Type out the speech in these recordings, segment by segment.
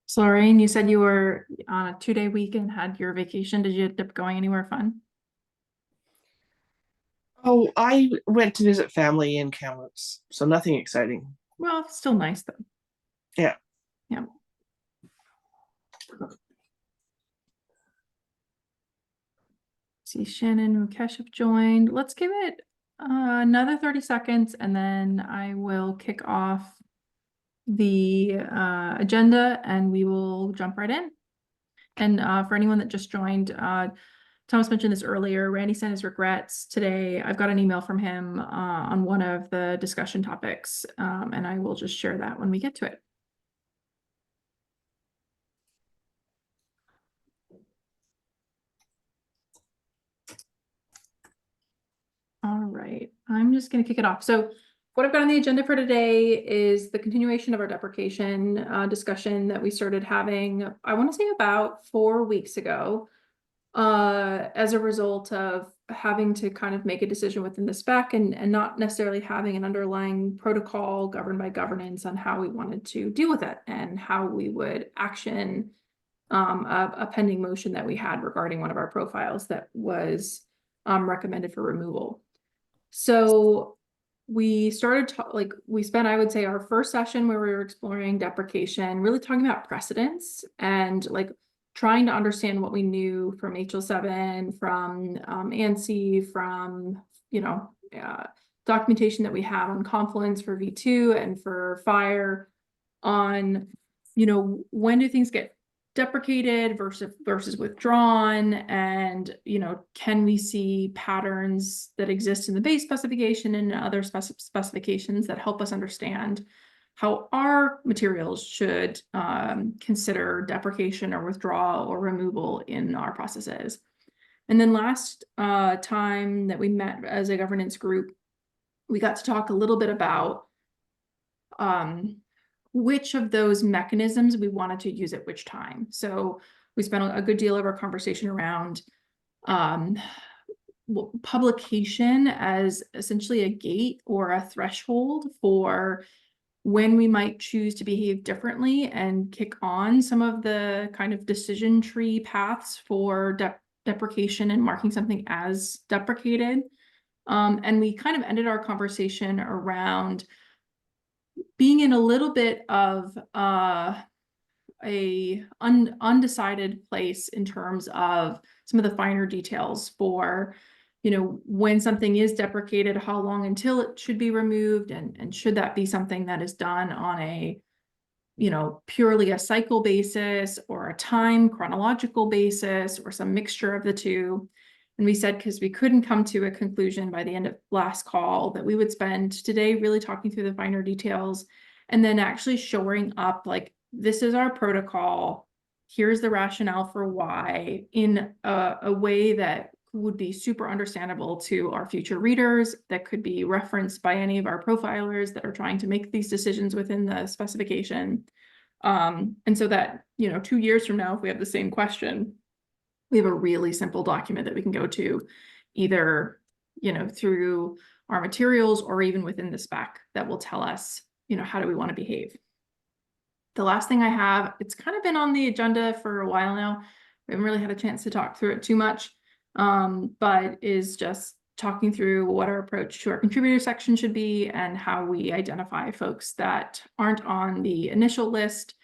So, Lorraine, you said you were on a 2-day week and had your vacation. Did you end up going anywhere fun? Oh, I went to visit family in Kamloops, so nothing exciting. Well, it's still nice though. Yeah. Yeah. See, Shannon and Mukesh have joined. Let's give it another 30 seconds and then I will kick off the agenda and we will jump right in. And for anyone that just joined, Thomas mentioned this earlier. Randy sent his regrets today. I've got an email from him on one of the discussion topics, and I will just share that when we get to it. All right, I'm just going to kick it off. So what I've got on the agenda for today is the continuation of our deprecation discussion that we started having, I want to say about 4 weeks ago. As a result of having to kind of make a decision within the spec and not necessarily having an underlying protocol governed by governance on how we wanted to deal with it and how we would action a pending motion that we had regarding one of our profiles that was recommended for removal. So we started we spent, I would say, our first session where we were exploring deprecation, really talking about precedents and like trying to understand what we knew from HL7, from ANSI, from, documentation that we have on Confluence for V2 and for FHIR on, when do things get deprecated versus withdrawn, and can we see patterns that exist in the base specification and other specifications that help us understand how our materials should consider deprecation or withdrawal or removal in our processes. And then last time that we met as a governance group, we got to talk a little bit about which of those mechanisms we wanted to use at which time. So we spent a good deal of our conversation around publication as essentially a gate or a threshold for when we might choose to behave differently and kick on some of the kind of decision tree paths for deprecation and marking something as deprecated. And we kind of ended our conversation around being in a little bit of a undecided place in terms of some of the finer details for, when something is deprecated, how long until it should be removed, and should that be something that is done on a, purely a cycle basis or a time chronological basis or some mixture of the two. And we said, because we couldn't come to a conclusion by the end of last call, that we would spend today really talking through the finer details and then actually shoring up, like, this is our protocol. Here's the rationale for why in a way that would be super understandable to our future readers, that could be referenced by any of our profilers that are trying to make these decisions within the specification. And so that, 2 years from now, if we have the same question, we have a really simple document that we can go to either, through our materials or even within the spec that will tell us, how do we want to behave. The last thing I have, it's kind of been on the agenda for a while now. We haven't really had a chance to talk through it too much, but is just talking through what our approach to our contributor section should be and how we identify folks that aren't on the initial list,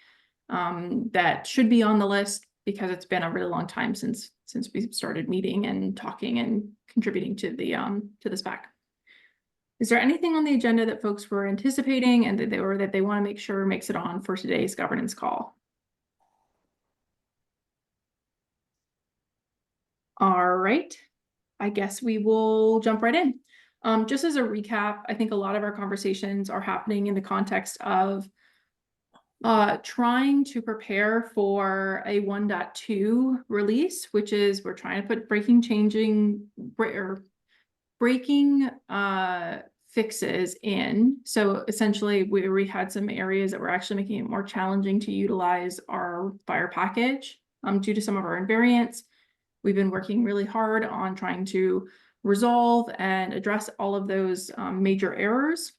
that should be on the list, because it's been a really long time since we started meeting and talking and contributing to the spec. Is there anything on the agenda that folks were anticipating and that they want to make sure makes it on for today's governance call? All right, I guess we will jump right in. Just as a recap, I think a lot of our conversations are happening in the context of trying to prepare for a 1.2 release, which is we're trying to put breaking fixes in. So essentially we had some areas that were actually making it more challenging to utilize our FHIR package due to some of our invariants. We've been working really hard on trying to resolve and address all of those major errors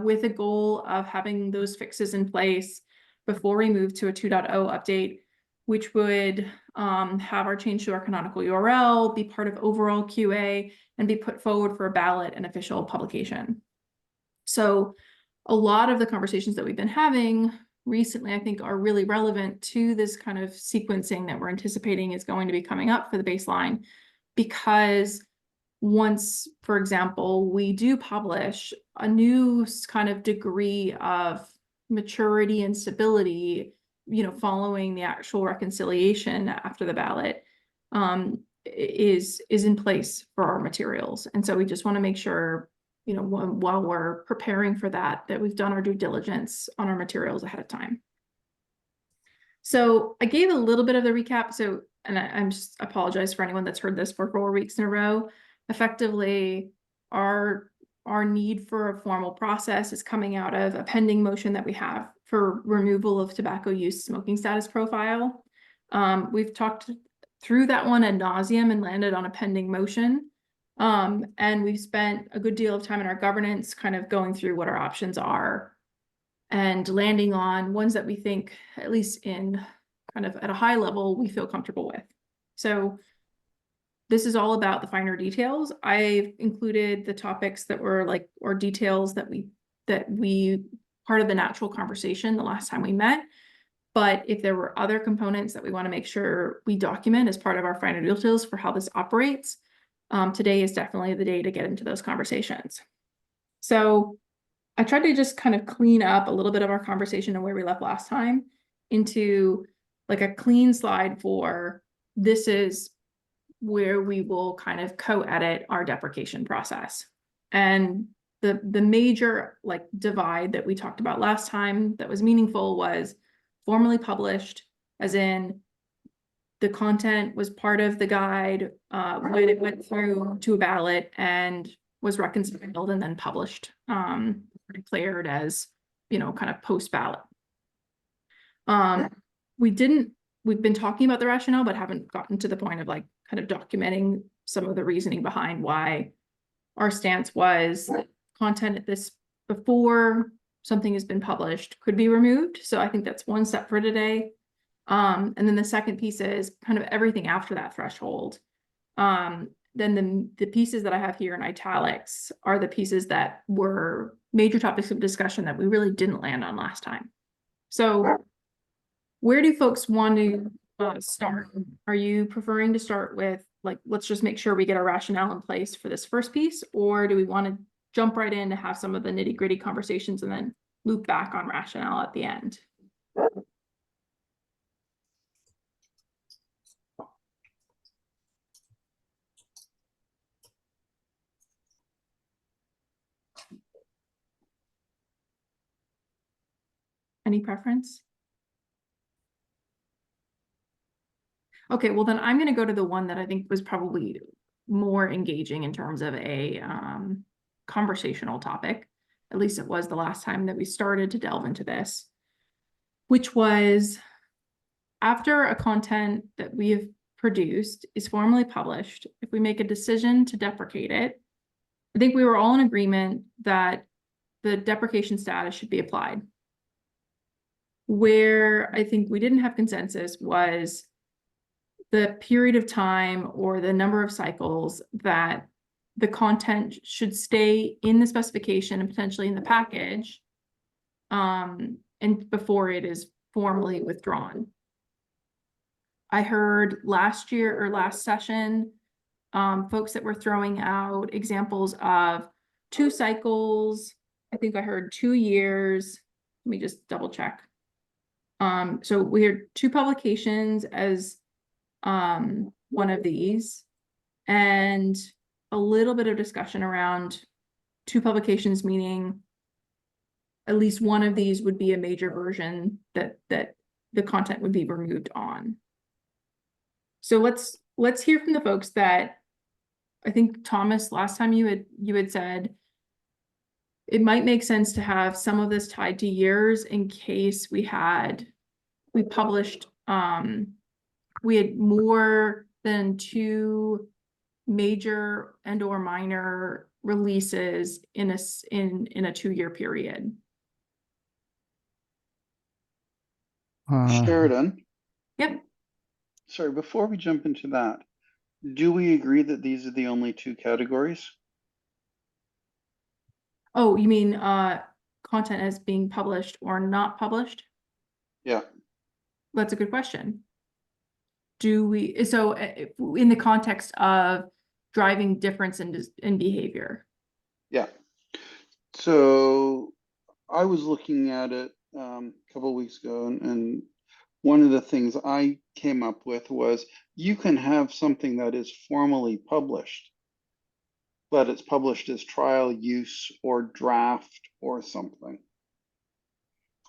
with a goal of having those fixes in place before we move to a 2.0 update, which would have our change to our canonical URL, be part of overall QA, and be put forward for a ballot and official publication. So a lot of the conversations that we've been having recently, I think, are really relevant to this kind of sequencing that we're anticipating is going to be coming up for the baseline, because once, for example, we do publish, a new kind of degree of maturity and stability, following the actual reconciliation after the ballot, is in place for our materials. And so we just want to make sure, while we're preparing for that we've done our due diligence on our materials ahead of time. So I gave a little bit of the recap. So, and I'm just apologize for anyone that's heard this for 4 weeks in a row. Effectively, our need for a formal process is coming out of a pending motion that we have for removal of tobacco use smoking status profile. We've talked through that one ad nauseum and landed on a pending motion. And we've spent a good deal of time in our governance kind of going through what our options are and landing on ones that we think, at least in kind of at a high level, we feel comfortable with. So this is all about the finer details. I've included the topics that were like, or details that we part of the natural conversation the last time we met. But if there were other components that we want to make sure we document as part of our finer details for how this operates, today is definitely the day to get into those conversations. So I tried to just kind of clean up a little bit of our conversation and where we left last time into like a clean slide for this is where we will kind of co-edit our deprecation process. And the major like divide that we talked about last time that was meaningful was formally published, as in the content was part of the guide when it went through to a ballot and was reconciled and then published, declared as, kind of post ballot. We've been talking about the rationale, but haven't gotten to the point of like kind of documenting some of the reasoning behind why our stance was that content at this before something has been published could be removed. So I think that's one step for today. And then the second piece is kind of everything after that threshold. Then the pieces that I have here in italics are the pieces that were major topics of discussion that we really didn't land on last time. So where do folks want to start? Are you preferring to start with like, let's just make sure we get our rationale in place for this first piece, or do we want to jump right in to have some of the nitty-gritty conversations and then loop back on rationale at the end? Any preference? Okay, well then I'm going to go to the one that I think was probably more engaging in terms of a conversational topic. At least it was the last time that we started to delve into this, which was after a content that we have produced is formally published, if we make a decision to deprecate it, I think we were all in agreement that the deprecation status should be applied. Where I think we didn't have consensus was the period of time or the number of cycles that the content should stay in the specification and potentially in the package, and before it is formally withdrawn. I heard last year or last session, folks that were throwing out examples of 2 cycles. I think I heard 2 years. Let me just double check. So we heard 2 publications as one of these, and a little bit of discussion around 2 publications, meaning at least one of these would be a major version that the content would be removed on. So let's hear from the folks that I think, Thomas, last time you had said it might make sense to have some of this tied to years in case we published we had more than 2 major and or minor releases in a 2-year period. Sheridan, Yep. sorry, before we jump into that, do we agree that these are the only two categories? Oh, you mean content as being published or not published? Yeah, That's a good question. Do we, so in the context of driving difference in behavior? yeah. So I was looking at it a couple of weeks ago, and one of the things I came up with was you can have something that is formally published, but it's published as trial use or draft or something.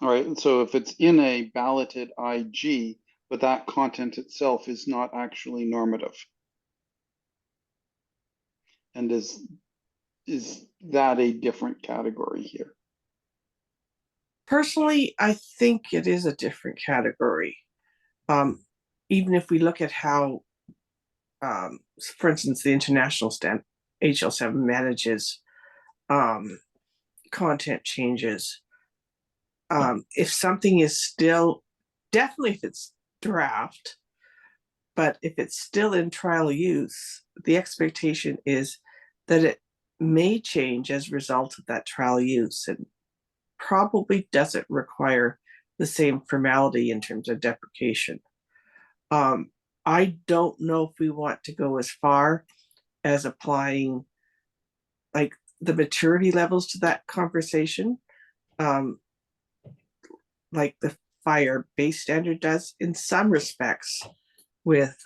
All right, so if it's in a balloted IG, but that content itself is not actually normative. And is that a different category here? Personally, I think it is a different category. Even if we look at how, for instance, the international stand HL7 manages content changes. If something is still, definitely if it's draft, but if it's still in trial use, the expectation is that it may change as a result of that trial use and probably doesn't require the same formality in terms of deprecation. I don't know if we want to go as far as applying like the maturity levels to that conversation, like the FHIR base standard does in some respects with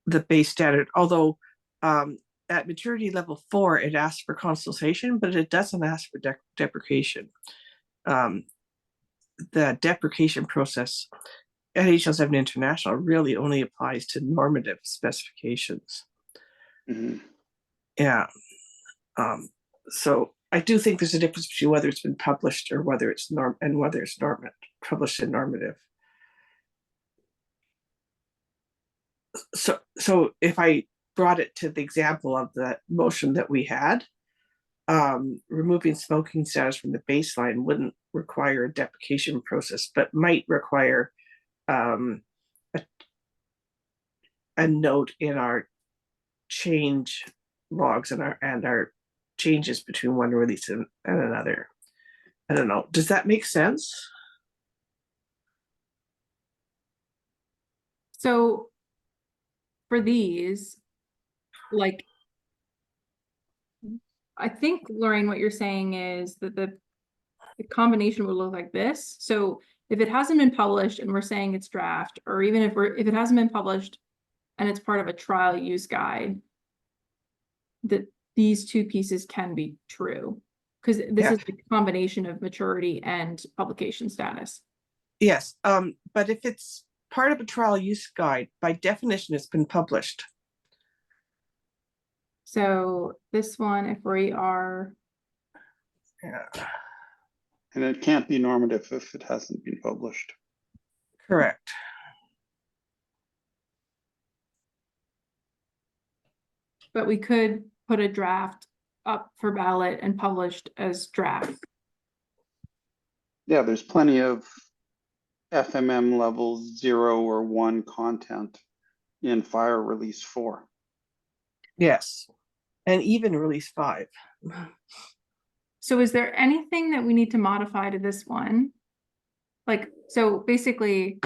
the base standard, although at maturity level 4, it asks for consultation, but it doesn't ask for deprecation. The deprecation process at HL7 International really only applies to normative specifications. Mm-hmm. Yeah. So I do think there's a difference between whether it's been published or whether it's published in normative. So if I brought it to the example of the motion that we had, removing smoking status from the baseline wouldn't require a deprecation process, but might require a note in our change logs and our changes between one release and another. I don't know. Does that make sense? So for these, like, I think, Lorraine, what you're saying is that the combination would look like this. So if it hasn't been published and we're saying it's draft, or even if it hasn't been published and it's part of a trial use guide, that these two pieces can be true. Because this Yeah. is the combination of maturity and publication status. Yes. But if it's part of a trial use guide, by definition, it's been published. So this one, if we are, Yeah. And it can't be normative if it hasn't been published. Correct. but we could put a draft up for ballot and published as draft. Yeah, there's plenty of FMM level 0 or 1 content in FHIR release 4. Yes. And even release 5. So is there anything that we need to modify to this one? Like, so basically,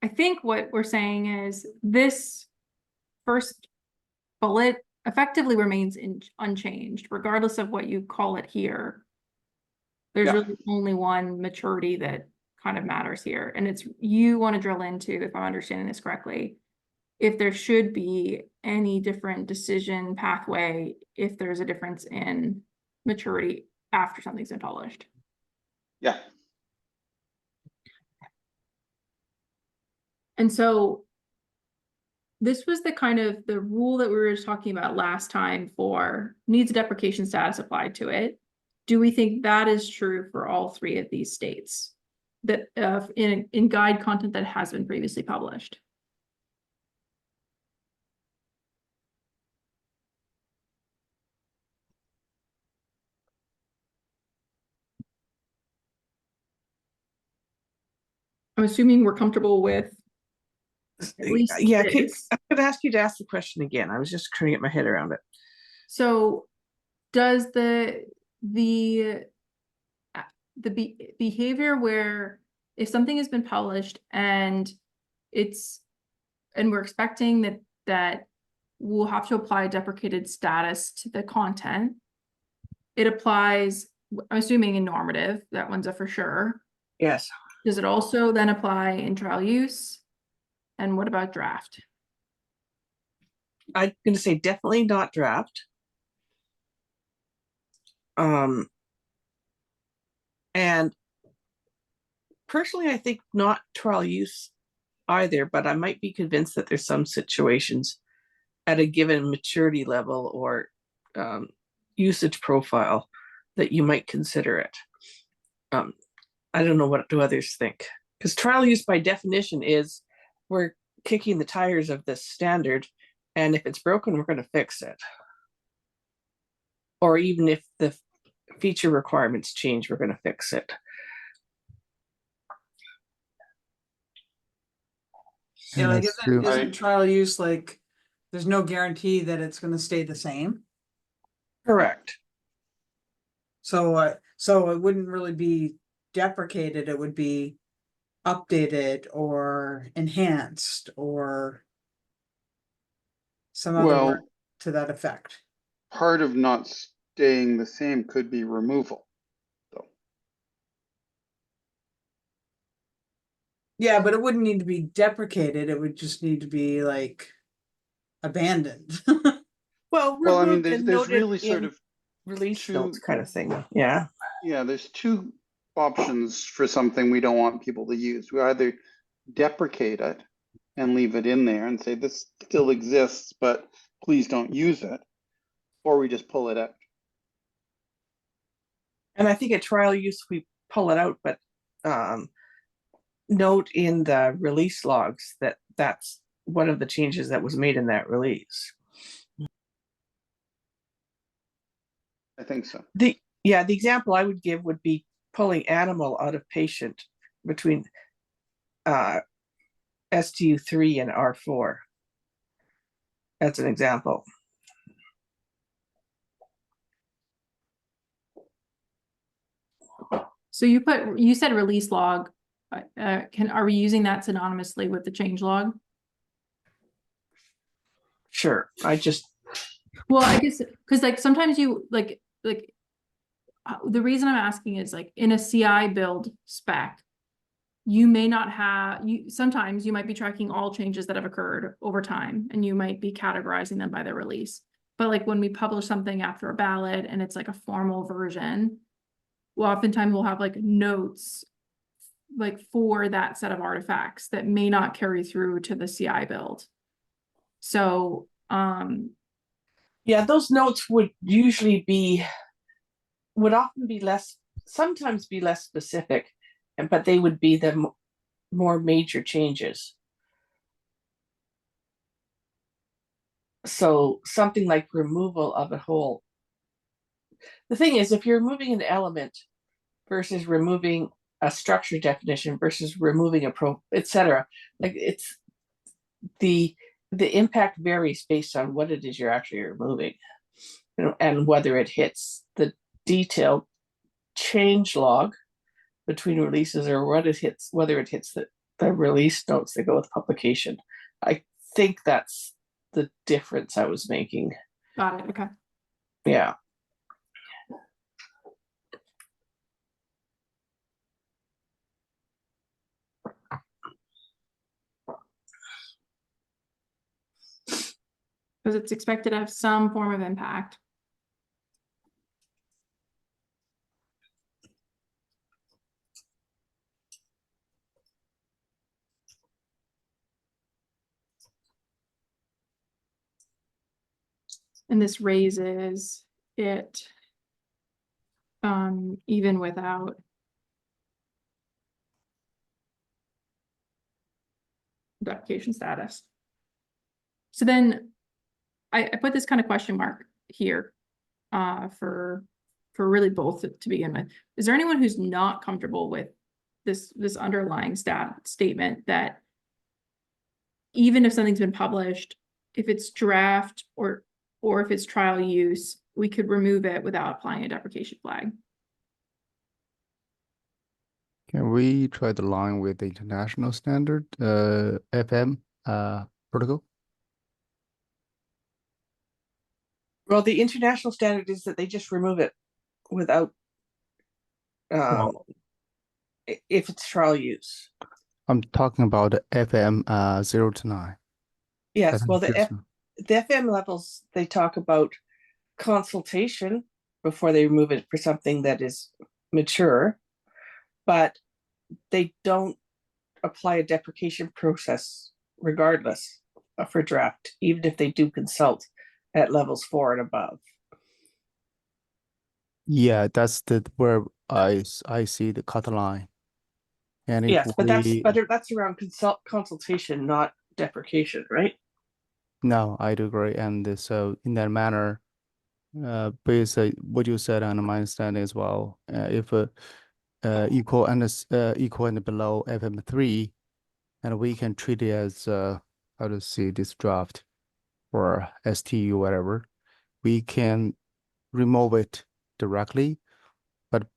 I think what we're saying is this first bullet effectively remains unchanged, regardless of what you call it here. There's Yeah. really only one maturity that kind of matters here. And it's, you want to drill into, if I'm understanding this correctly, if there should be any different decision pathway, if there's a difference in maturity after something's been published. Yeah. And so this was the kind of the rule that we were just talking about last time for needs a deprecation status applied to it. Do we think that is true for all three of these states that in guide content that has been previously published? I'm assuming we're comfortable with at least Yeah, this. I'm gonna ask you to ask the question again. I was just trying to get my head around it. So does the behavior where if something has been published and we're expecting that we'll have to apply deprecated status to the content, it applies, I'm assuming in normative, that one's a for sure. Yes. Does it also then apply in trial use? And what about draft? I'm gonna say definitely not draft. And personally, I think not trial use either, but I might be convinced that there's some situations at a given maturity level or usage profile that you might consider it. I don't know, what do others think? Because trial use by definition is we're kicking the tires of this standard, and if it's broken, we're going to fix it. Or even if the feature requirements change, we're going to fix it. Yeah, like That's true. isn't trial use like, there's no guarantee that it's gonna stay the same? Correct. So, it wouldn't really be deprecated, it would be updated or enhanced or some other word Well, to that effect. part of not staying the same could be removal, though. Yeah, but it wouldn't need to be deprecated, it would just need to be like abandoned. Well, Well, I mean, removed and there's noted really sort in of release two- notes kind of thing. Yeah. Yeah, there's two options for something we don't want people to use. We either deprecate it and leave it in there and say this still exists, but please don't use it, or we just pull it out. And I think at trial use, we pull it out, but note in the release logs that that's one of the changes that was made in that release. I think so. The example I would give would be pulling animal out of patient between STU3 and R4. That's an example. So you said release log. Are we using that synonymously with the change log? Sure. Well, I guess because like sometimes you the reason I'm asking is like in a CI build spec, you may not have sometimes you might be tracking all changes that have occurred over time and you might be categorizing them by their release. But like when we publish something after a ballot and it's like a formal version, well, oftentimes we'll have like notes like for that set of artifacts that may not carry through to the CI build. So yeah, those notes would often be sometimes be less specific, but they would be the more major changes. So something like removal of a whole. The thing is, if you're removing an element versus removing a structure definition versus removing a etc., like it's the impact varies based on what it is you're actually removing, and whether it hits the detailed change log between releases or whether it hits the release notes that go with publication. I think that's the difference I was making. got it. Okay. Yeah. Because it's expected to have some form of impact. And this raises it even without deprecation status. So then I put this kind of question mark here for really both to begin with. Is there anyone who's not comfortable with this underlying statement that even if something's been published, if it's draft or if it's trial use, we could remove it without applying a deprecation flag. Can we try the line with the international standard, FM protocol? Well, the international standard is that they just remove it without, Well- if it's trial use. I'm talking about the FM 0 to 9. Yes, FM well, 0 to 9. the FM levels, they talk about consultation before they remove it for something that is mature, but they don't apply a deprecation process regardless for draft, even if they do consult at levels 4 and above. Yeah, that's the where I see the cut line. And if Yes, but we that's around consultation, not deprecation, right? no, I do agree. And so in that manner, based what you said and my understanding as well, if equal and below FM3, and we can treat it as how to see this draft or STU whatever, we can remove it directly, but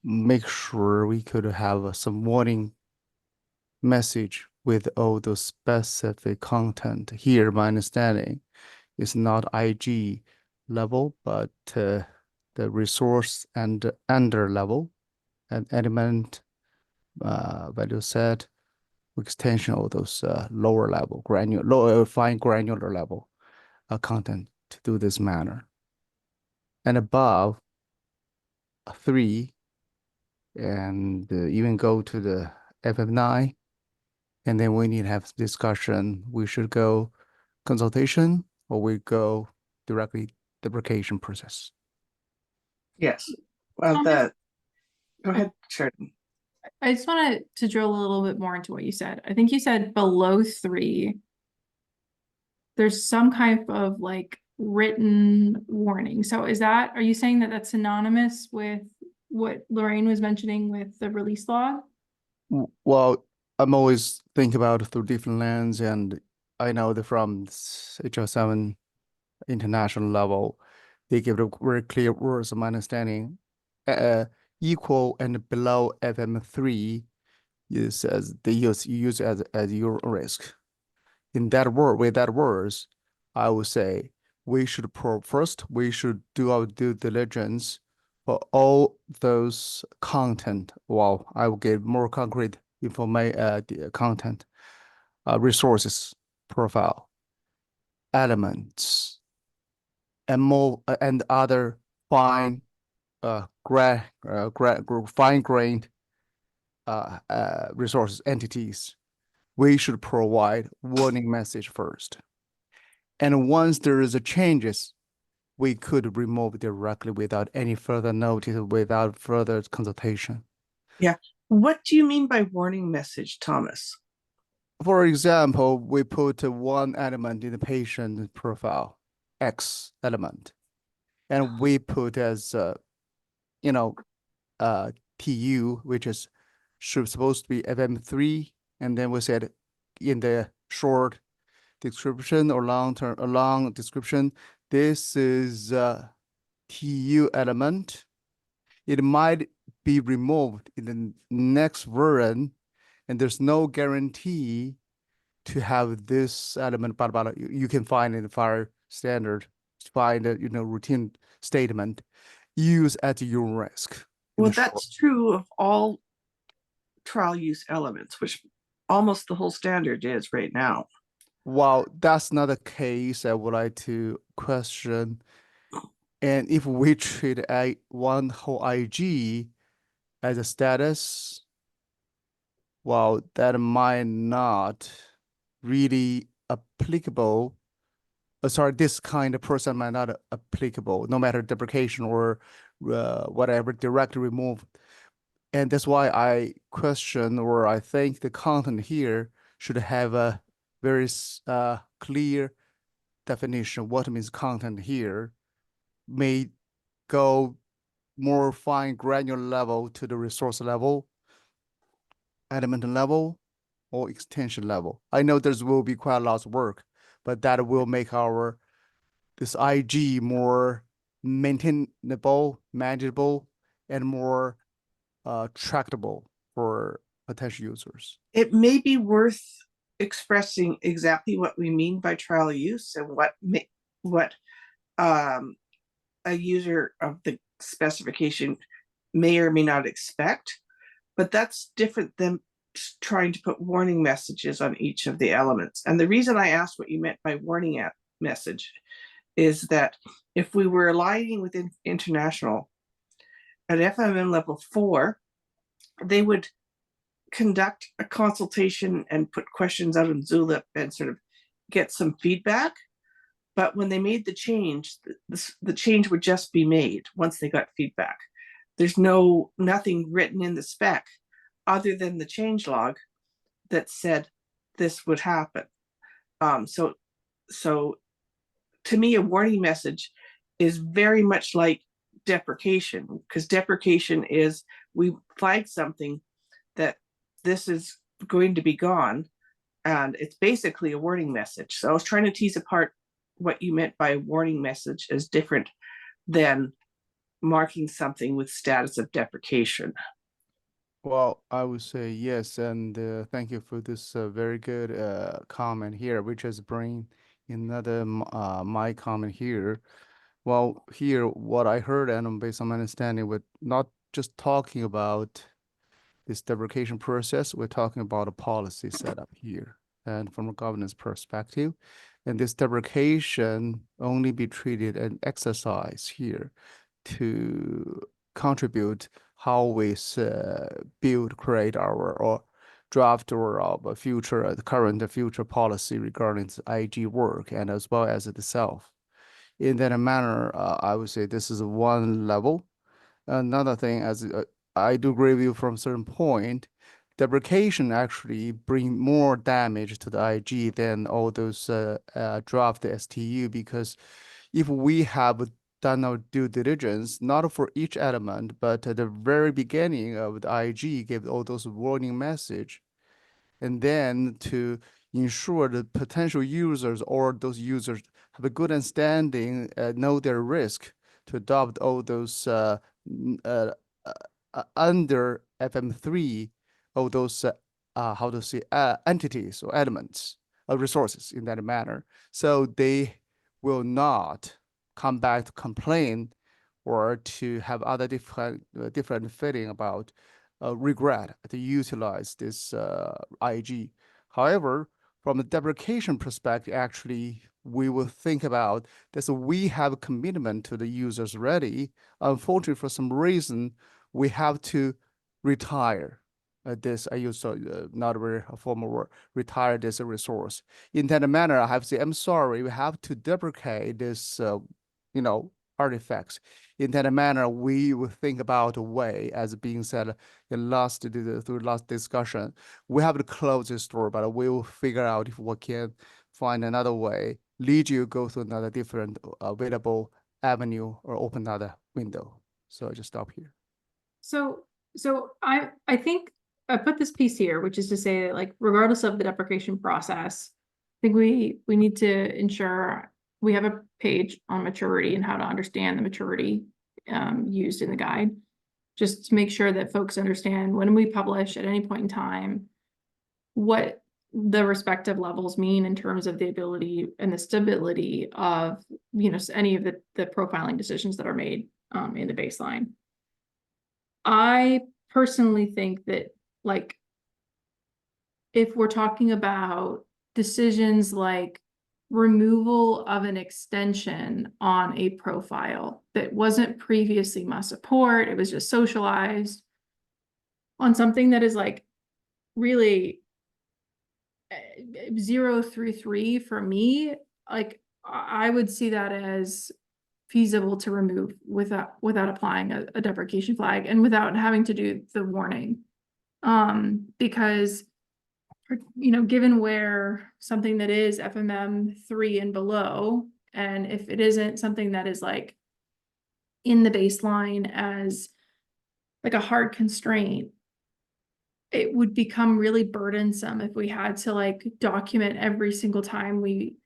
make sure we could have some warning message with all the specific content. Here, my understanding is not IG level, but the resource and under level and element value set extension of those lower level fine granular level content to do this manner. And above 3 and even go to the FF9, and then we need to have discussion. We should go consultation or we go directly deprecation process. Yes. Well, Thomas? go ahead, Sheridan. I just wanted to drill a little bit more into what you said. I think you said below 3, there's some kind of like written warning. So are you saying that that's synonymous with what Lorraine was mentioning with the release log? Well, I'm always thinking about it through different lens, and I know that from HL7 international level, they give a very clear words of my understanding. Equal and below FM3 is as they use as your risk. In that word, with that words, I would say we should first we should do our due diligence for all those content. Well, I will give more concrete information, the content, resources, profile, elements, and more and other fine, fine-grained resources entities. We should provide warning message first. And once there is a changes, we could remove directly without any further notice, without further consultation. Yeah. What do you mean by warning message, Thomas? For example, we put one element in the patient profile, X element, and we put as, TU, which is supposed to be FM3, and then we said in the short description or long description, this is a TU element. It might be removed in the next version, and there's no guarantee to have this element, but you can find in the FHIR standard, find a routine statement, use at your risk. Well, that's true of all trial use elements, which almost the whole standard is right now. Well, that's not the case. I would like to question. And if we treat one whole IG as a status, well, that might not really applicable. Sorry, this kind of person might not applicable, no matter deprecation or whatever, directly remove. And that's why I question, or I think the content here should have a very clear definition. What means content here may go more fine granular level to the resource level, element level or extension level. I know there will be quite a lot of work, but that will make our this IG more maintainable, manageable, and more tractable for potential users. It may be worth expressing exactly what we mean by trial use and what a user of the specification may or may not expect, but that's different than trying to put warning messages on each of the elements. And the reason I asked what you meant by warning message is that if we were aligning with international at FMM level 4, they would conduct a consultation and put questions out in Zulip and sort of get some feedback. But when they made the change, the change would just be made once they got feedback. There's nothing written in the spec other than the change log that said this would happen. So to me, a warning message is very much like deprecation, because deprecation is we flag something that this is going to be gone, and it's basically a warning message. So I was trying to tease apart what you meant by a warning message as different than marking something with status of deprecation. Well, I would say yes, and thank you for this very good comment here, which has bring another my comment here. Well, here what I heard and based on my understanding, we're not just talking about this deprecation process, we're talking about a policy setup here, and from a governance perspective, and this deprecation only be treated an exercise here to contribute how we build, create our or draft or our future, the current future policy regarding the IG work and as well as itself. In that manner, I would say this is one level. Another thing, as I do agree with you from a certain point, deprecation actually bring more damage to the IG than all those draft STU, because if we have done our due diligence, not for each element, but at the very beginning of the IG, give all those warning message, and then to ensure the potential users or those users have a good understanding, know their risk to adopt all those under FM3, all those how to say entities or elements of resources in that manner, so they will not come back to complain or to have other different feeling about regret to utilize this IG. However, from the deprecation perspective, actually, we will think about that we have a commitment to the users already. Unfortunately, for some reason, we have to retire this, I use not a very formal word, retire this resource. In that manner, I have to say, I'm sorry, we have to deprecate this, artifacts. In that manner, we will think about a way, as being said through last discussion, we have to close this door, but we will figure out if we can find another way, lead you go through another different available avenue or open another window. So I just stop here. So I think I put this piece here, which is to say that, like, regardless of the deprecation process, I think we need to ensure we have a page on maturity and how to understand the maturity used in the guide, just to make sure that folks understand when we publish at any point in time what the respective levels mean in terms of the ability and the stability of, any of the profiling decisions that are made in the baseline. I personally think that, like, if we're talking about decisions like removal of an extension on a profile that wasn't previously must support, it was just socialized on something that is like really 0 through 3 for me, like I would see that as feasible to remove without applying a deprecation flag and without having to do the warning. Because given where something that is FMM 3 and below, and if it isn't something that is like in the baseline as like a hard constraint, it would become really burdensome if we had to like document every single time we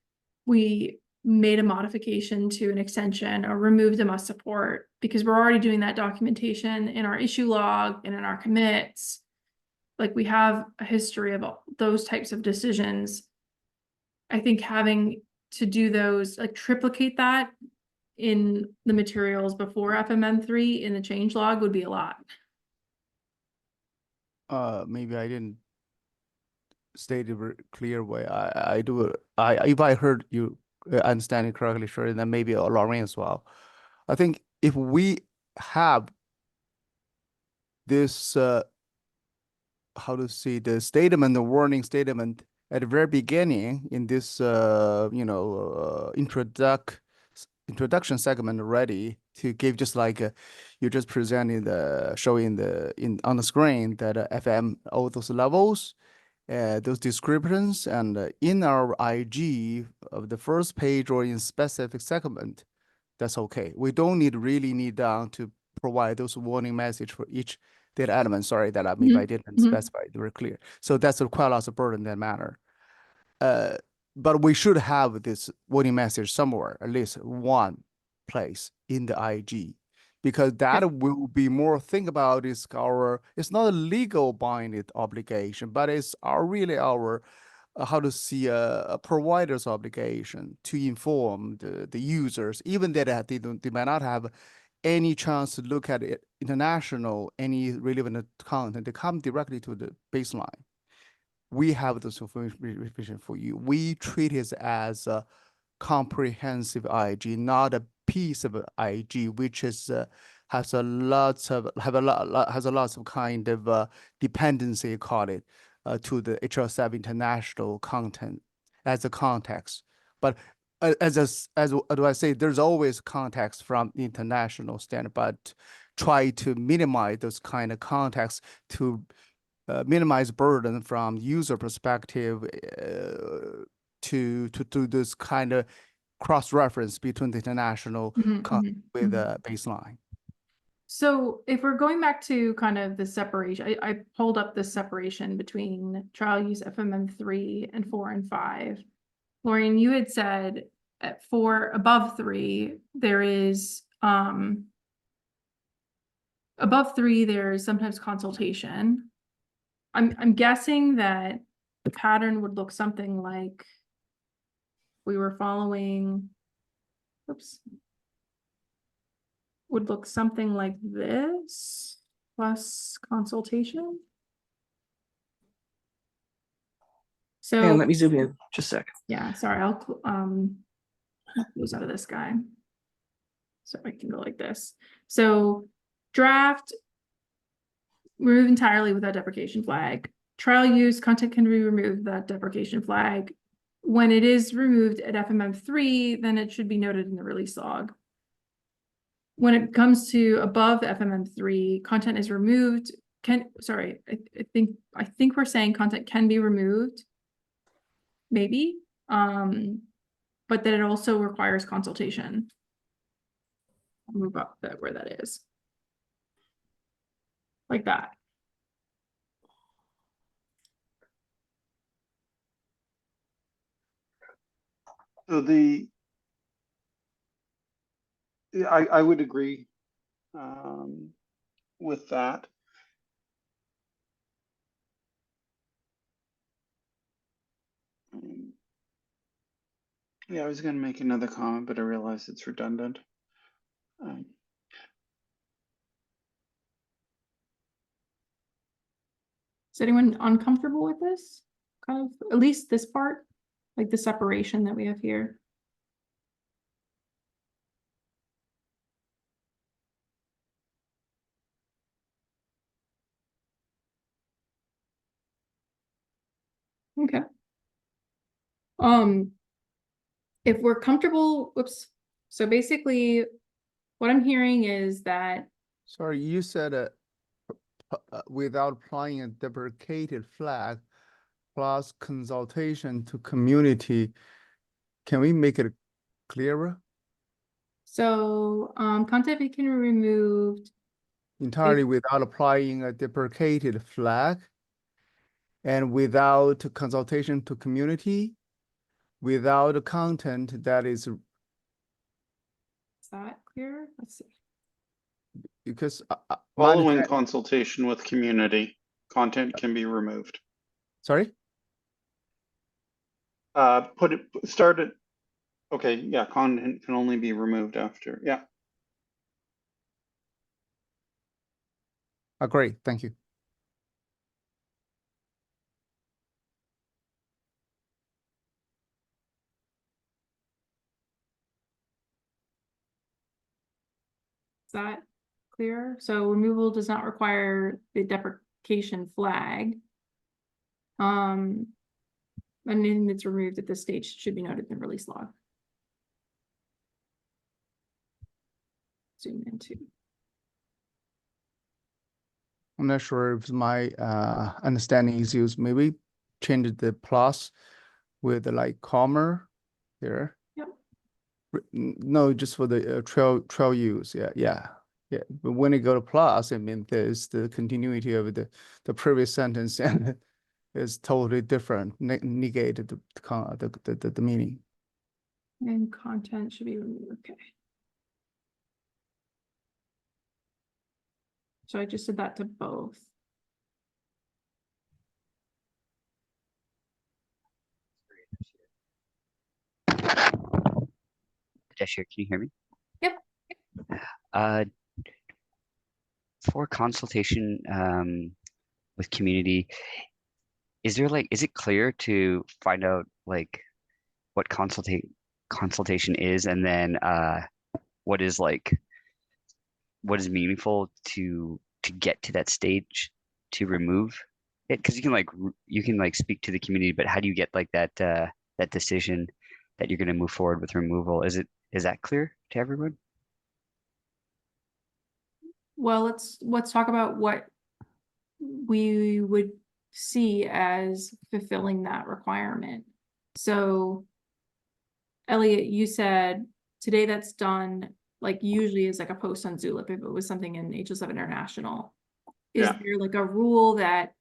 made a modification to an extension or removed a must support, because we're already doing that documentation in our issue log and in our commits. Like we have a history of all those types of decisions. I think having to do those, like triplicate that in the materials before FMM3 in the change log would be a lot. Maybe I didn't state it very clear way. I do. If I heard you understand it correctly, sure, then maybe Lauren as well. I think if we have this, how to say, the statement, the warning statement at the very beginning in this, introduction segment already to give just like you just presented, showing on the screen that FM, all those levels, those descriptions, and in our IG of the first page or in specific segment, that's okay. We don't really need down to provide those warning message for each data element. Sorry that maybe I didn't specify it very clear. So that's quite a lot of burden in that matter. But we should have this warning message somewhere, at least one place in the IG, because that will be more think about is it's not a legal binding obligation, but it's really our how to see a provider's obligation to inform the users, even that they might not have any chance to look at it international, any relevant content, they come directly to the baseline. We have this information for you. We treat it as a comprehensive IG, not a piece of IG, which is has a lot of kind of dependency, call it, to the HL7 international content as a context. But as do I say, there's always context from the international standard, but try to minimize those kind of contexts to minimize burden from user perspective, to do this kind of cross-reference between the international with a baseline. So if we're going back to kind of the separation, I pulled up the separation between trial use FMM3 and 4 and 5. Lauren, you had said at 4 above 3, there is above 3, there's sometimes consultation. I'm guessing that the pattern would look something like we were following, would look something like this plus consultation. So And let me zoom in just a second. yeah, sorry, I'll close out of this guy. So I can go like this. So draft, remove entirely without deprecation flag. Trial use, content can be removed without deprecation flag. When it is removed at FMM3, then it should be noted in the release log. When it comes to above FMM3, content is removed. I think we're saying content can be removed. Maybe. But that it also requires consultation. I'll move up where that is. Like that. So I would agree with that. Yeah, I was going to make another comment, but I realized it's redundant. Is anyone uncomfortable with this? Kind of, at least this part, like the separation that we have here. Okay. If we're comfortable, whoops. So basically, what I'm hearing is that. Sorry, you said without applying a deprecated flag plus consultation to community. Can we make it clearer? So content can be removed entirely without applying a deprecated flag and without consultation to community, without content that is, Is that clear? Let's see. because my Following understand- consultation with community, content can be removed. sorry? Start it. Okay, yeah, content can only be removed after, yeah. Great, thank you. Is that clear? So removal does not require the deprecation flag. Anything that's removed at this stage should be noted in the release log. Zoom into. I'm not sure if my understanding is used, maybe change the plus with like comma here. Yep. No, just for the trail use, yeah. But when you go to plus, I mean, there's the continuity of the previous sentence and it's totally different, negated the meaning. And content should be removed, okay. So I just did that to both. Jeshia, can you hear me? Yep. For consultation with community, is it clear to find out like what consultation is, and then what is meaningful to get to that stage to remove it? Because you can speak to the community, but how do you get like that decision that you're going to move forward with removal? Is that clear to everyone? Well, let's talk about what we would see as fulfilling that requirement. So Elliot, you said today that's done, like usually is like a post on Zulip if it was something in HL7 International. Is Yeah. there like a rule that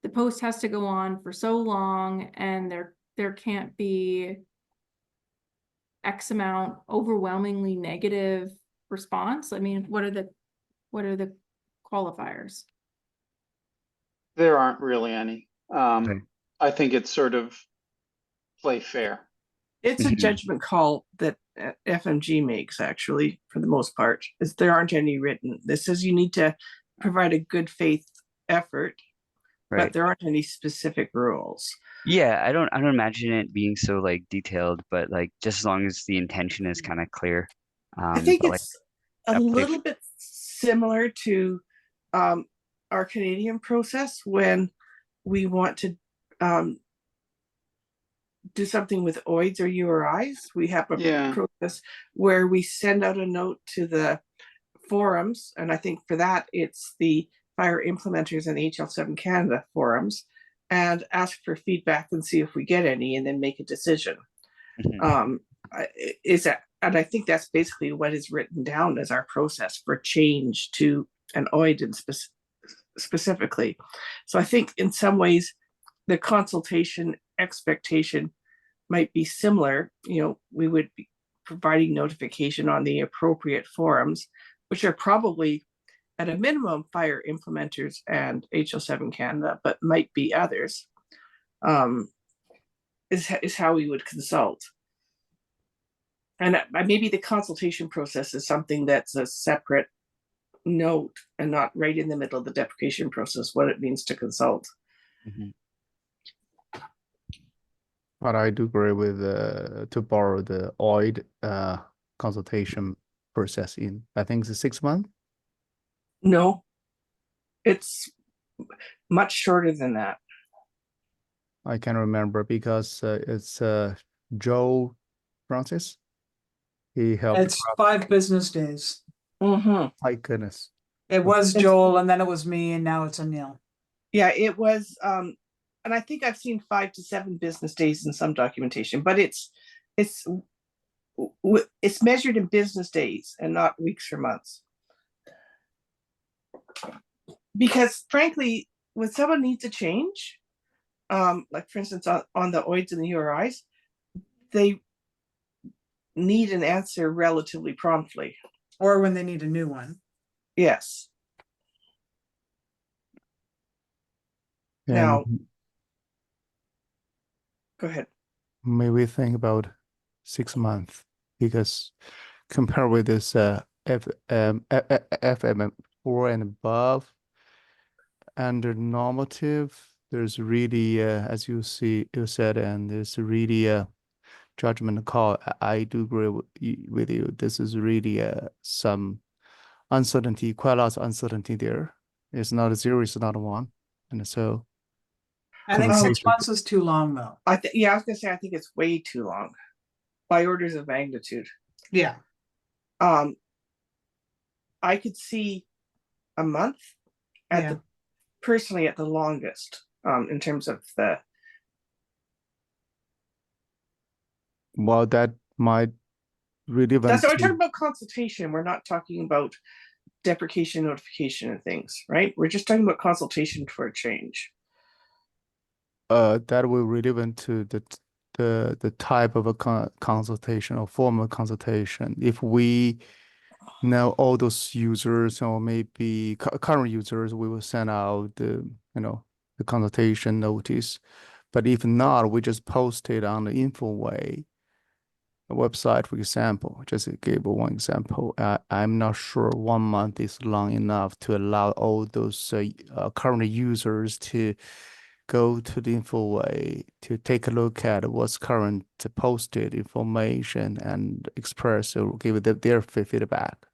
the post has to go on for so long and there can't be X amount overwhelmingly negative response? I mean, what are the qualifiers? There aren't really any. Okay. I think it's sort of play fair. It's a Mhm. judgment call that FMG makes, actually, for the most part, is there aren't any written. This says you need to provide a good faith effort, Right. but there aren't any specific rules. Yeah, I don't imagine it being so like detailed, but like just as long as the intention is kind of clear. I think But, like, it's a a little play- bit similar to our Canadian process when we want to do something with OIDs or URIs. We have a Yeah. process where we send out a note to the forums, and I think for that it's the FHIR implementers and HL7 Canada forums, and ask for feedback and see if we get any, and then make a decision. Mhm. And I think that's basically what is written down as our process for change to an OID specifically. So I think in some ways the consultation expectation might be similar. We would be providing notification on the appropriate forums, which are probably at a minimum FHIR implementers and HL7 Canada, but might be others, is how we would consult. And maybe the consultation process is something that's a separate note and not right in the middle of the deprecation process, what it means to consult. Mhm. But I do agree with to borrow the OID consultation process in, I think it's 6 months. No, it's much shorter than that. I can remember because it's Joe Francis. He helped. It's 5 business days. Mm-hmm. My goodness. It was It's- Joel, and then it was me, and now it's Anil. Yeah, it was, and I think I've seen 5 to 7 business days in some documentation, but it's measured in business days and not weeks or months. Because frankly, when someone needs a change, like for instance, on the OIDs and the URIs, they need an answer relatively promptly. Or when they need a new one. Yes. Now, And go ahead. maybe think about 6 months because compared with this FM4 and above, under normative, there's really as you said, and there's really a judgment call. I do agree with you. This is really some uncertainty, quite a lot of uncertainty there. It's not a zero, it's not a one, and so I think 6 conversation. months is too long though. Yeah, I was gonna say I think it's way too long, by orders of magnitude. Yeah. I could see a month at the personally at the longest, in terms of the. Well, that might really That's what we're talking about consultation. We're not talking about deprecation notification and things, right? We're just talking about consultation for a change. that will relevant to the type of a consultation or formal consultation. If we know all those users or maybe current users, we will send out the the consultation notice. But if not, we just post it on the InfoWay website, for example. Just to give one example. I'm not sure 1 month is long enough to allow all those current users to go to the InfoWay to take a look at what's current posted information and express or give their feedback.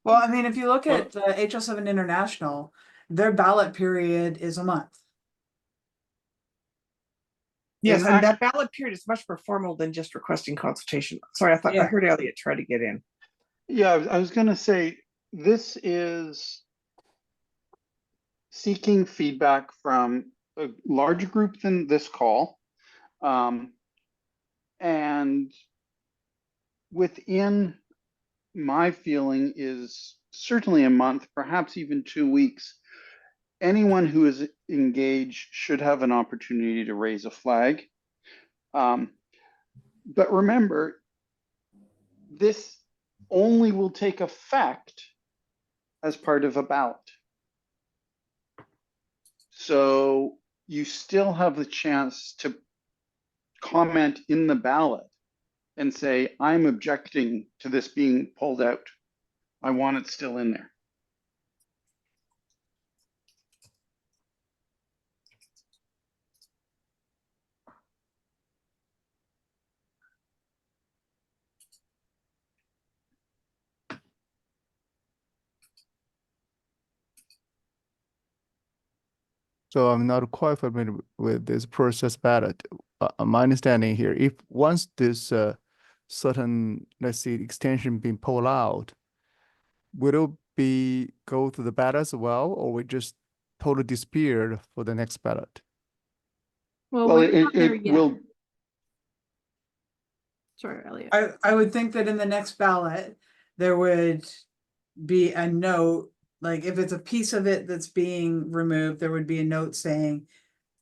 Well, I mean, if you look at HL7 International, their ballot period is a month. Yes, And and that ballot period is much more formal than just requesting consultation. Sorry, I thought I heard Elliot try to get in. Yeah, I was going to say, this is seeking feedback from a larger group than this call. And within my feeling is certainly a month, perhaps even 2 weeks. Anyone who is engaged should have an opportunity to raise a flag. But remember, this only will take effect as part of a ballot. So you still have the chance to comment in the ballot and say, I'm objecting to this being pulled out. I want it still in there. So I'm not quite familiar with this process ballot. My understanding here, if once this certain, let's say, extension being pulled out, will it be go to the ballot as well, or we just totally disappeared for the next ballot? Well, Well, we're not there it yet. will. Sorry, Elliot. I would think that in the next ballot, there would be a note, like if it's a piece of it that's being removed, there would be a note saying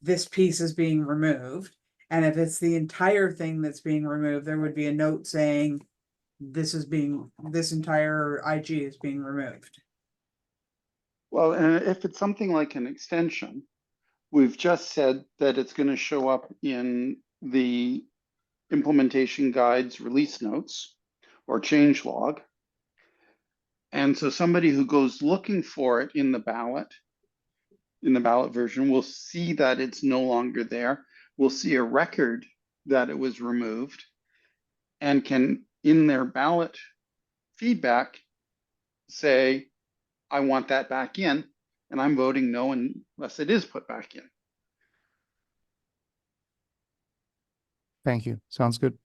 this piece is being removed. And if it's the entire thing that's being removed, there would be a note saying this entire IG is being removed. Well, and if it's something like an extension, we've just said that it's going to show up in the implementation guides release notes or change log. And so somebody who goes looking for it in the ballot version, will see that it's no longer there. We'll see a record that it was removed and can, in their ballot feedback, say, I want that back in, and I'm voting no unless it is put back in. Thank you. Sounds good.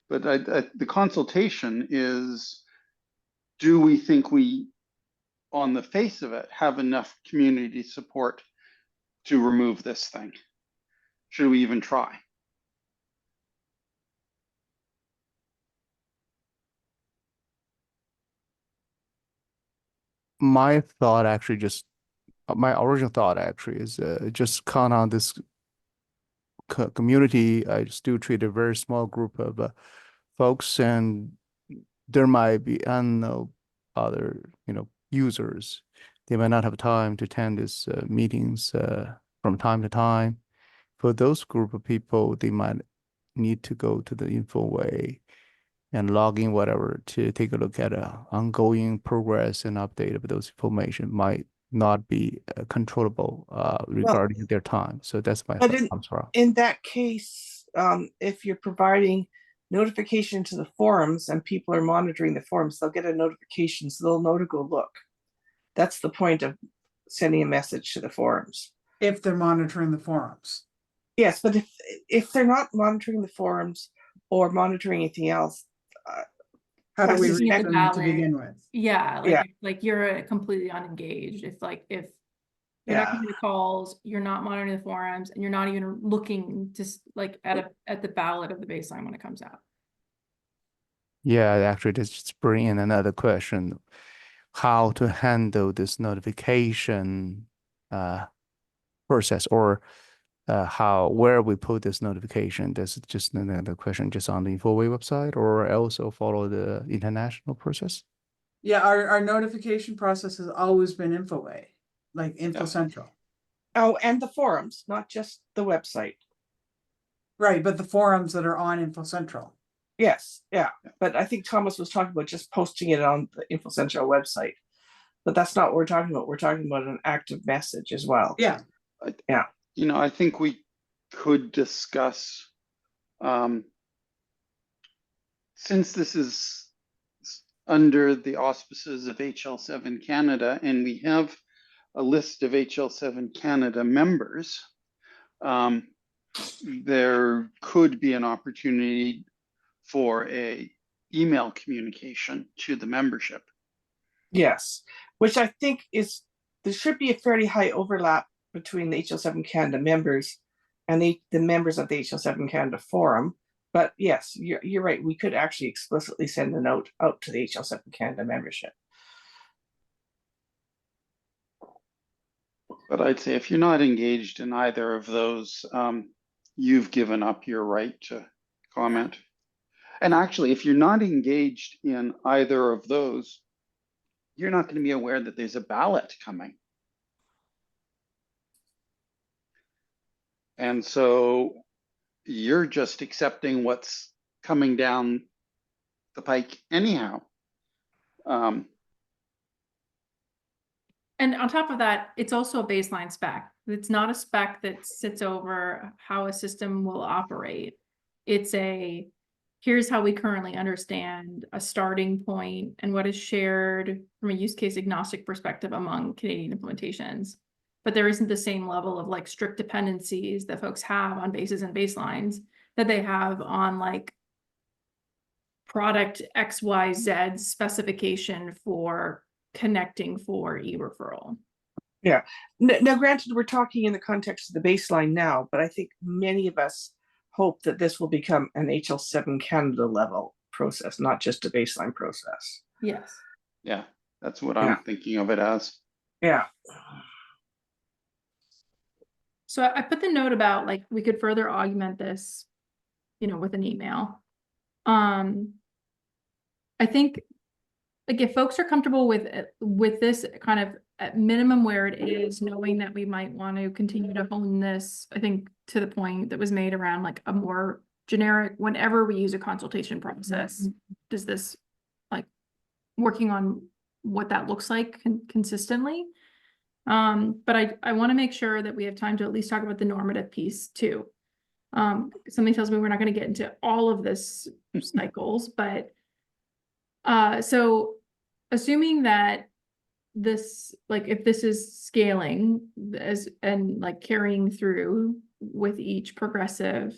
But the consultation is, do we think we, on the face of it, have enough community support to remove this thing? Should we even try? My thought actually just my original thought actually is just count on this community. I still treat a very small group of folks, and there might be unknown other, users. They might not have time to attend these meetings from time to time. For those group of people, they might need to go to the InfoWay and log in whatever to take a look at ongoing progress and update of those information might not be controllable regarding their time. So that's my But thought. I'm sorry. in that case, if you're providing notification to the forums and people are monitoring the forums, they'll get a notification, so they'll know to go look. That's the point of sending a message to the forums. If they're monitoring the forums. Yes, but if they're not monitoring the forums or monitoring anything else, How do That's we just reach at the them to ballot. begin with? Yeah, Yeah. like you're completely unengaged. If you're not yeah, getting the calls, you're not monitoring the forums, and you're not even looking to at the ballot of the baseline when it comes out. Yeah, actually, this just bring in another question: how to handle this notification process, or where we put this notification. This is just another question, just on the InfoWay website, or also follow the international process. Yeah, our notification process has always been InfoWay, like Info Yeah. Central. oh, and the forums, not just the website. Right, but the forums that are on Info Central. Yes, yeah, but I think Thomas was talking about just posting it on the Info Central website. But that's not what we're talking about. We're talking about an active message as well. Yeah, I think we could discuss, since this is under the auspices of HL7 Canada, and we have a list of HL7 Canada members, there could be an opportunity for a email communication to the membership. Yes, which I think there should be a fairly high overlap between the HL7 Canada members and the members of the HL7 Canada forum. But yes, you're right. We could actually explicitly send a note out to the HL7 Canada membership. But I'd say if you're not engaged in either of those, you've given up your right to comment. And actually, if you're not engaged in either of those, you're not going to be aware that there's a ballot coming. And so you're just accepting what's coming down the pike anyhow. And on top of that, it's also a baseline spec. It's not a spec that sits over how a system will operate. It's here's how we currently understand a starting point and what is shared from a use case agnostic perspective among Canadian implementations. But there isn't the same level of like strict dependencies that folks have on bases and baselines that they have on like product XYZ specification for connecting for e-referral. Yeah. Now, granted, we're talking in the context of the baseline now, but I think many of us hope that this will become an HL7 Canada level process, not just a baseline process. Yes. Yeah, that's what I'm thinking of it as. Yeah. So I put the note about like we could further augment this, with an email. I think like if folks are comfortable with this kind of at minimum where it is, knowing that we might want to continue to hone this, I think to the point that was made around like a more generic, whenever we use a consultation process, does this like working on what that looks like consistently? But I want to make sure that we have time to at least talk about the normative piece too. Something tells me we're not going to get into all of this cycles, but so assuming that this, like if this is scaling and like carrying through with each progressive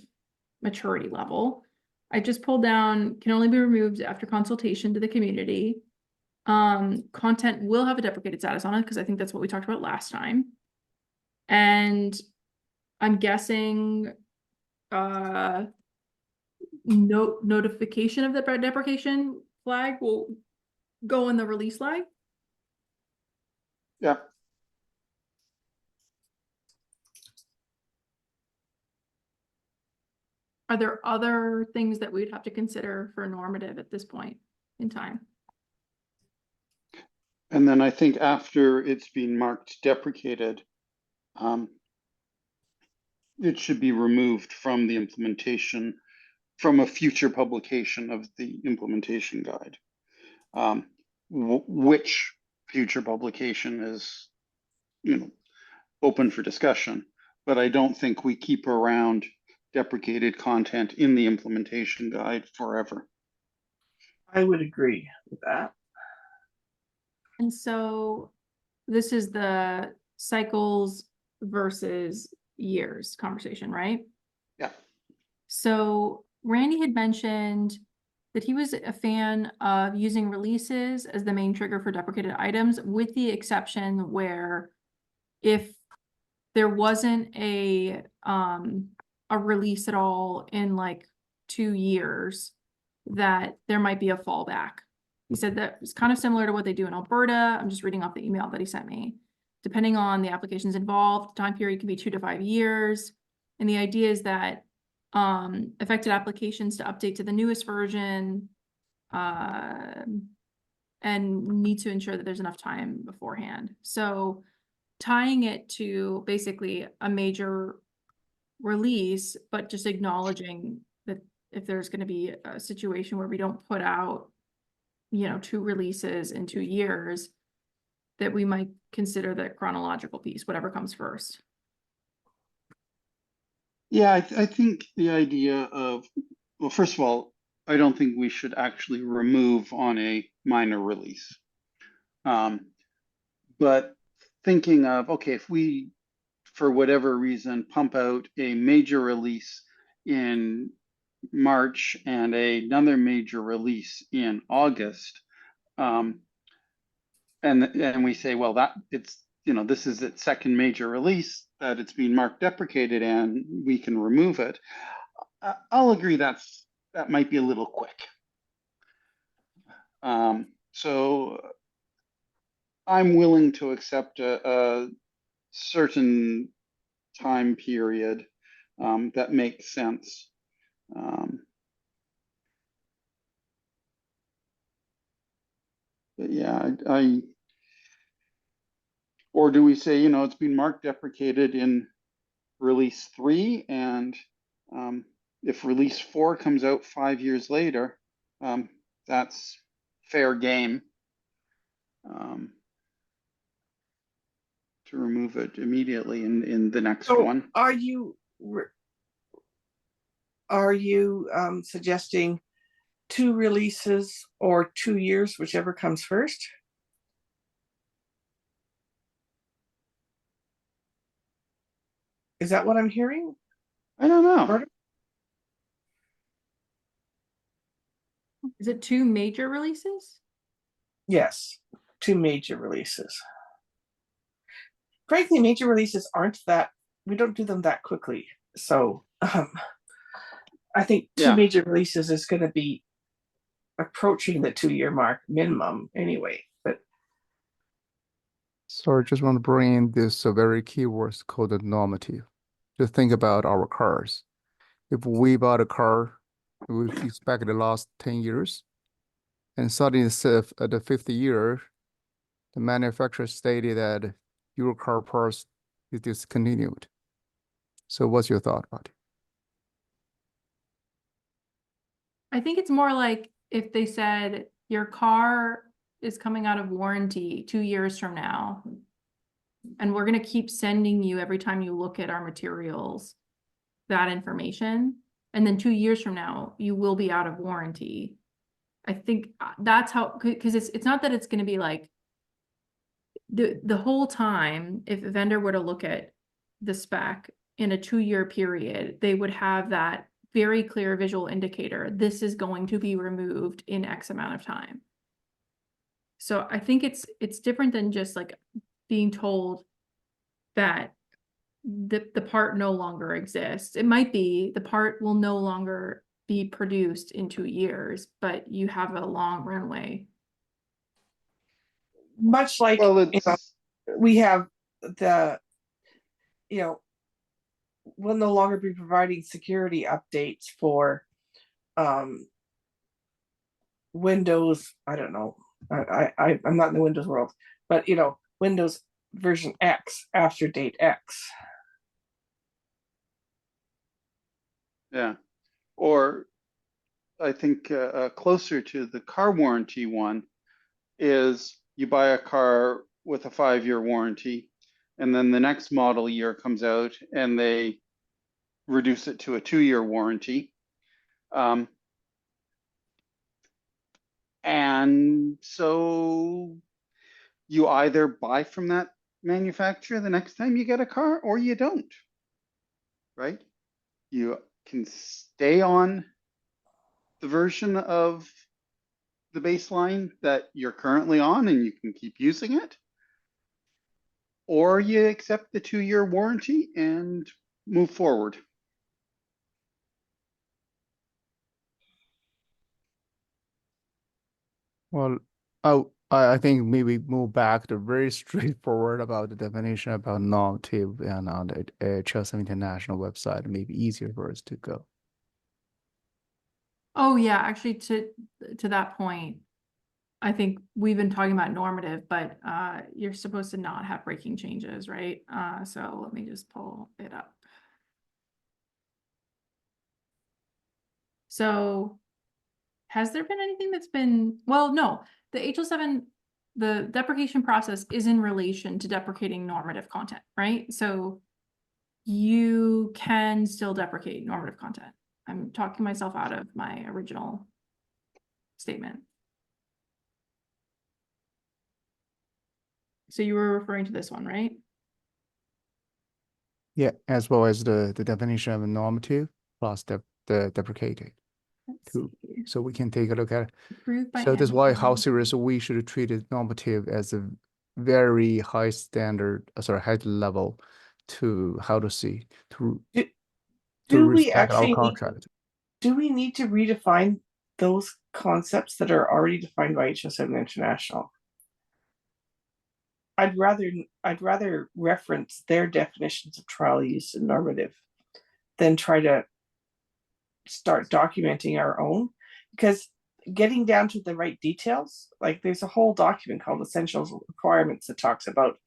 maturity level, I just pulled down can only be removed after consultation to the community. Content will have a deprecated status on it because I think that's what we talked about last time. And I'm guessing notification of the deprecation flag will go in the release flag. Yeah. Are there other things that we'd have to consider for normative at this point in time? And then I think after it's been marked deprecated, it should be removed from the implementation, from a future publication of the implementation guide. Which future publication is, open for discussion, but I don't think we keep around deprecated content in the implementation guide forever. I would agree with that. And so this is the cycles versus years conversation, right? Yeah. So Randy had mentioned that he was a fan of using releases as the main trigger for deprecated items, with the exception where if there wasn't a release at all in like 2 years, that there might be a fallback. He said that it's kind of similar to what they do in Alberta. I'm just reading off the email that he sent me. Depending on the applications involved, time period can be 2 to 5 years. And the idea is that affected applications to update to the newest version and need to ensure that there's enough time beforehand. So tying it to basically a major release, but just acknowledging that if there's going to be a situation where we don't put out, 2 releases in 2 years, that we might consider the chronological piece, whatever comes first. Yeah, I think the idea of, well, first of all, I don't think we should actually remove on a minor release. But thinking of, okay, if we, for whatever reason, pump out a major release in March and another major release in August, and we say, well, that it's, this is its second major release, that it's being marked deprecated and we can remove it. I'll agree that might be a little quick. So I'm willing to accept a certain time period that makes sense. But yeah, or do we say, it's been marked deprecated in release 3, and if release 4 comes out 5 years later, that's fair game to remove it immediately in the next So one. are you suggesting 2 releases or 2 years, whichever comes first? Is that what I'm hearing? I don't know. Pardon? Is it 2 major releases? Yes, 2 major releases. Frankly, major releases we don't do them that quickly. So I think 2 Yeah. major releases is going to be approaching the 2-year mark minimum anyway. But So I just want to bring in this very keywords called the normative. Just think about our cars. If we bought a car, we expect it last 10 years, and suddenly at the 50th year, the manufacturer stated that your car parts is discontinued. So what's your thought about it? I think it's more like if they said your car is coming out of warranty 2 years from now, and we're going to keep sending you every time you look at our materials that information, and then 2 years from now you will be out of warranty. I think that's how, because it's not that it's going to be like the whole time. If a vendor were to look at the spec in a 2-year period, they would have that very clear visual indicator. This is going to be removed in X amount of time. So I think it's different than just like being told that the part no longer exists. It might be the part will no longer be produced in 2 years, but you have a long runway. much like Well, it's we have the, we'll no longer be providing security updates for Windows. I don't know. I'm not in the Windows world, but Windows version X after date X. Yeah, or I think closer to the car warranty one is you buy a car with a 5-year warranty, and then the next model year comes out and they reduce it to a 2-year warranty. And so you either buy from that manufacturer the next time you get a car or you don't, right? You can stay on the version of the baseline that you're currently on and you can keep using it, or you accept the 2-year warranty and move forward. Well, I think maybe move back to very straightforward about the definition about normative and on the HL7 International website, maybe easier for us to go. Oh, yeah, actually, to that point, I think we've been talking about normative, but you're supposed to not have breaking changes, right? So let me just pull it up. So has there been anything that's been, well, no, the HL7, the deprecation process is in relation to deprecating normative content, right? So you can still deprecate normative content. I'm talking myself out of my original statement. So you were referring to this one, right? Yeah, as well as the definition of normative plus the deprecated. Let's Cool. see. So we can take a look at it. Approved by So that's why how Amazon. serious we should treat it normative as a very high standard, high level to how to see to Do we respect our actually contract. do we need to redefine those concepts that are already defined by HL7 International? I'd rather reference their definitions of trial use and normative than try to start documenting our own, because getting down to the right details, like there's a whole document called Essentials Requirements that talks about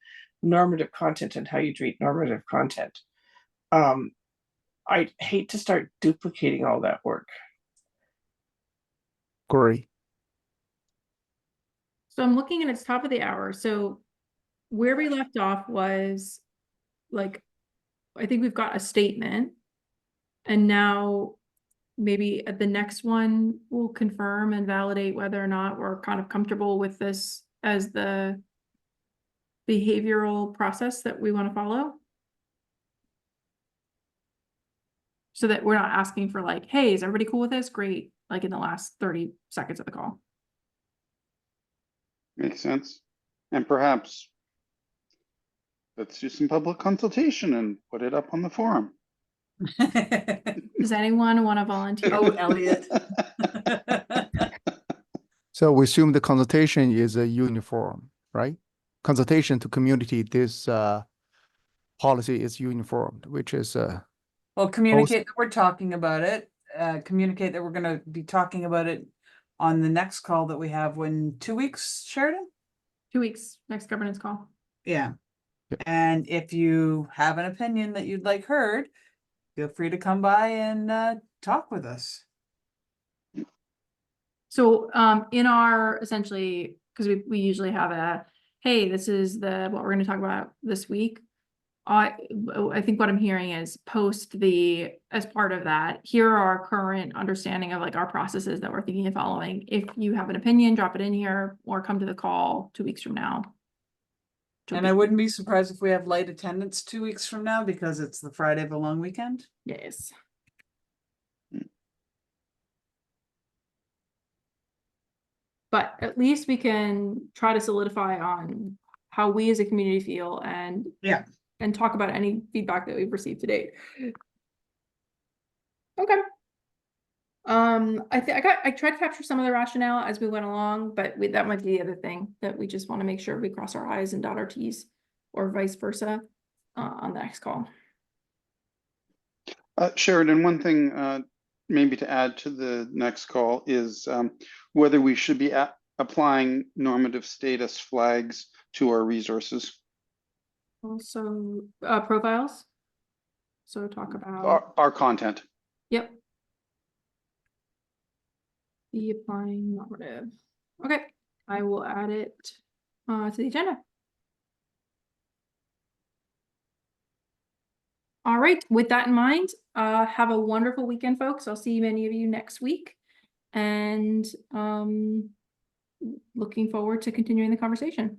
normative content and how you treat normative content. I'd hate to start duplicating all that work. Agree. So I'm looking at its top of the hour. So where we left off was like, I think we've got a statement. And now maybe at the next one, we'll confirm and validate whether or not we're kind of comfortable with this as the behavioral process that we want to follow. So that we're not asking for like, hey, is everybody cool with this? Great. Like in the last 30 seconds of the call. Makes sense. And perhaps let's do some public consultation and put it up on the forum. Does anyone want to volunteer? Oh, Elliot. So we assume the consultation is a uniform, right? Consultation to community, this policy is uniformed, which is Well, communicate that we're talking about it, communicate that we're gonna be talking about it on the next call that we have when 2 weeks, Sheridan? 2 weeks, next governance call. Yeah. Yeah. And if you have an opinion that you'd like heard, feel free to come by and talk with us. So in our essentially, because we usually have a, hey, this is what we're going to talk about this week. I think what I'm hearing is post as part of that, here are our current understanding of like our processes that we're thinking of following. If you have an opinion, drop it in here or come to the call 2 weeks from now. And I wouldn't be surprised if we have light attendance 2 weeks from now because it's the Friday of a long weekend. Yes. But at least we can try to solidify on how we as a community feel and talk about any feedback that we've received to date. Okay. I tried to capture some of the rationale as we went along, but that might be the other thing that we just want to make sure we cross our I's and dot our T's or vice versa on the next call. Sheridan, one thing maybe to add to the next call is whether we should be applying normative status flags to our resources. Also, profiles. So talk about, Our content. yep. Be applying normative. Okay, I will add it to the agenda. All right, with that in mind, have a wonderful weekend, folks. I'll see many of you next week. And looking forward to continuing the conversation.